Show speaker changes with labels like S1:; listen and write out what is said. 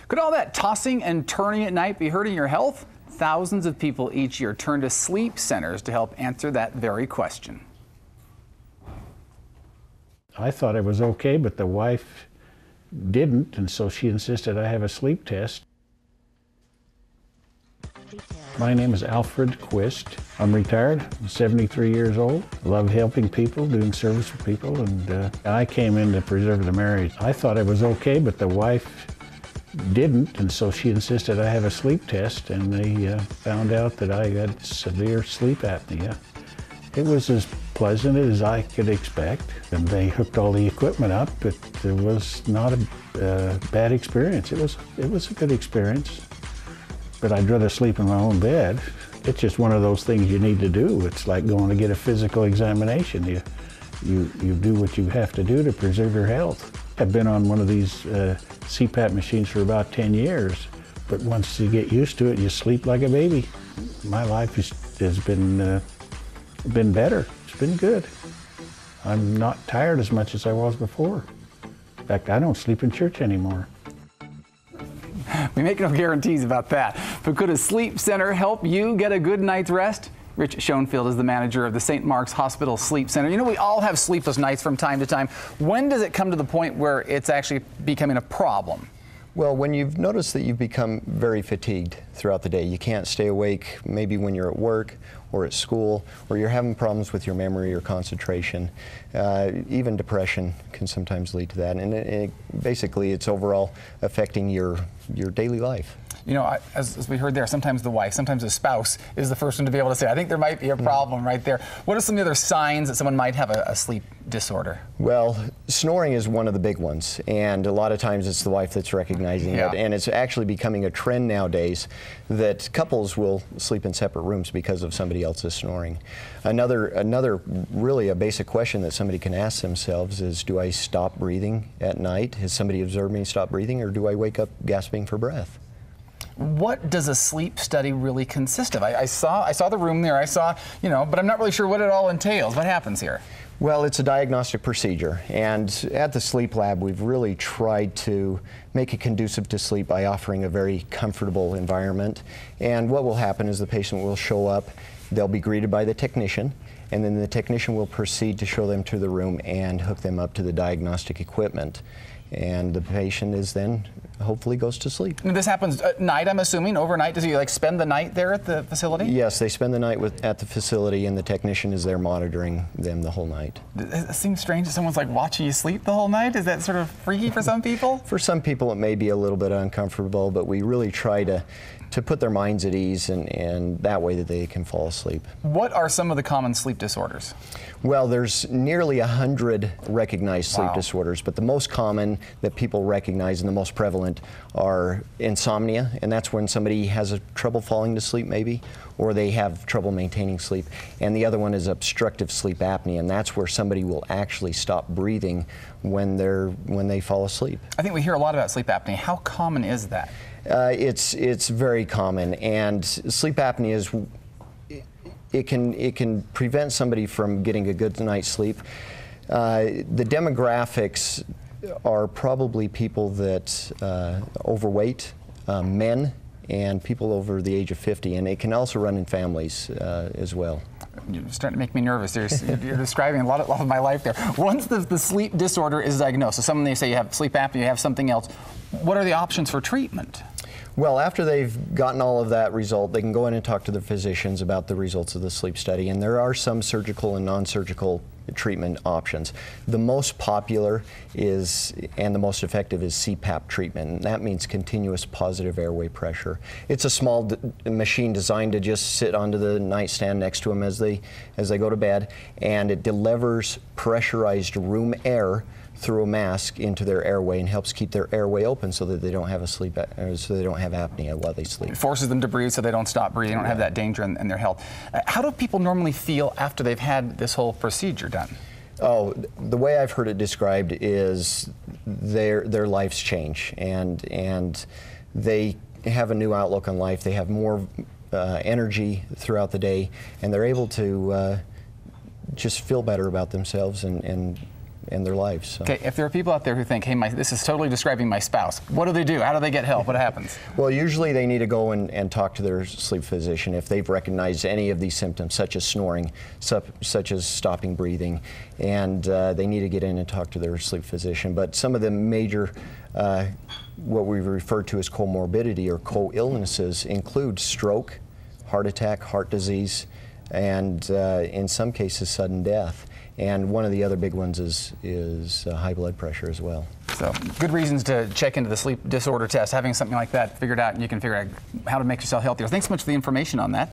S1: Could all that tossing and turning at night be hurting your health? Thousands of people each year turn to sleep centers to help answer that very question.
S2: I thought it was okay, but the wife didn't, and so she insisted I have a sleep test. My name is Alfred Quist. I'm retired, I'm 73 years old. I love helping people, doing service for people, and I came in to preserve the marriage. I thought it was okay, but the wife didn't, and so she insisted I have a sleep test, and they found out that I had severe sleep apnea. It was as pleasant as I could expect, and they hooked all the equipment up, but it was not a bad experience. It was a good experience, but I'd rather sleep in my own bed. It's just one of those things you need to do. It's like going to get a physical examination. You do what you have to do to preserve your health. I've been on one of these CPAP machines for about 10 years, but once you get used to it, you sleep like a baby. My life has been better. It's been good. I'm not tired as much as I was before. In fact, I don't sleep in church anymore.
S1: We make no guarantees about that, but could a sleep center help you get a good night's rest? Rich Schoenfield is the manager of the St. Mark's Hospital Sleep Center. You know, we all have sleepless nights from time to time. When does it come to the point where it's actually becoming a problem?
S3: Well, when you've noticed that you've become very fatigued throughout the day, you can't stay awake maybe when you're at work or at school, or you're having problems with your memory or concentration. Even depression can sometimes lead to that, and basically it's overall affecting your daily life.
S1: You know, as we heard there, sometimes the wife, sometimes the spouse is the first one to be able to say, I think there might be a problem right there. What are some of the other signs that someone might have a sleep disorder?
S3: Well, snoring is one of the big ones, and a lot of times it's the wife that's recognizing it, and it's actually becoming a trend nowadays that couples will sleep in separate rooms because of somebody else's snoring. Another really a basic question that somebody can ask themselves is, do I stop breathing at night? Has somebody observed me stop breathing, or do I wake up gasping for breath?
S1: What does a sleep study really consist of? I saw the room there, but I'm not really sure what it all entails. What happens here?
S3: Well, it's a diagnostic procedure, and at the Sleep Lab we've really tried to make it conducive to sleep by offering a very comfortable environment. And what will happen is the patient will show up, they'll be greeted by the technician, and then the technician will proceed to show them to the room and hook them up to the diagnostic equipment. And the patient is then hopefully goes to sleep.
S1: And this happens at night, I'm assuming, overnight? Does he spend the night there at the facility?
S3: Yes, they spend the night at the facility, and the technician is there monitoring them the whole night.
S1: It seems strange that someone's watching you sleep the whole night. Is that sort of freaky for some people?
S3: For some people it may be a little bit uncomfortable, but we really try to put their minds at ease, and that way that they can fall asleep.
S1: What are some of the common sleep disorders?
S3: Well, there's nearly 100 recognized sleep disorders, but the most common that people recognize and the most prevalent are insomnia, and that's when somebody has trouble falling to sleep maybe, or they have trouble maintaining sleep. And the other one is obstructive sleep apnea, and that's where somebody will actually stop breathing when they fall asleep.
S1: I think we hear a lot about sleep apnea. How common is that?
S3: It's very common, and sleep apnea is it can prevent somebody from getting a good night's sleep. The demographics are probably people that overweight, men, and people over the age of 50, and it can also run in families as well.
S1: You're starting to make me nervous. You're describing a lot of my life there. Once the sleep disorder is diagnosed, so someone, they say you have sleep apnea, you have something else, what are the options for treatment?
S3: Well, after they've gotten all of that result, they can go in and talk to their physicians about the results of the sleep study, and there are some surgical and non-surgical treatment options. The most popular and the most effective is CPAP treatment, and that means continuous positive airway pressure. It's a small machine designed to just sit onto the nightstand next to them as they go to bed, and it delivers pressurized room air through a mask into their airway and helps keep their airway open so that they don't have apnea while they sleep.
S1: It forces them to breathe so they don't stop breathing, don't have that danger in their health. How do people normally feel after they've had this whole procedure done?
S3: Oh, the way I've heard it described is their lives change, and they have a new outlook on life. They have more energy throughout the day, and they're able to just feel better about themselves and their lives. So.
S1: Okay, if there are people out there who think, hey, this is totally describing my spouse, what do they do? How do they get help? What happens?
S3: Well, usually they need to go and talk to their sleep physician if they've recognized any of these symptoms, such as snoring, such as stopping breathing, and they need to get in and talk to their sleep physician. But some of the major, what we refer to as comorbidity or co-illnesses include stroke, heart attack, heart disease, and in some cases sudden death. And one of the other big ones is high blood pressure as well.
S1: So good reasons to check into the sleep disorder test. Having something like that figured out, and you can figure out how to make yourself healthier. Thanks so much for the information on that.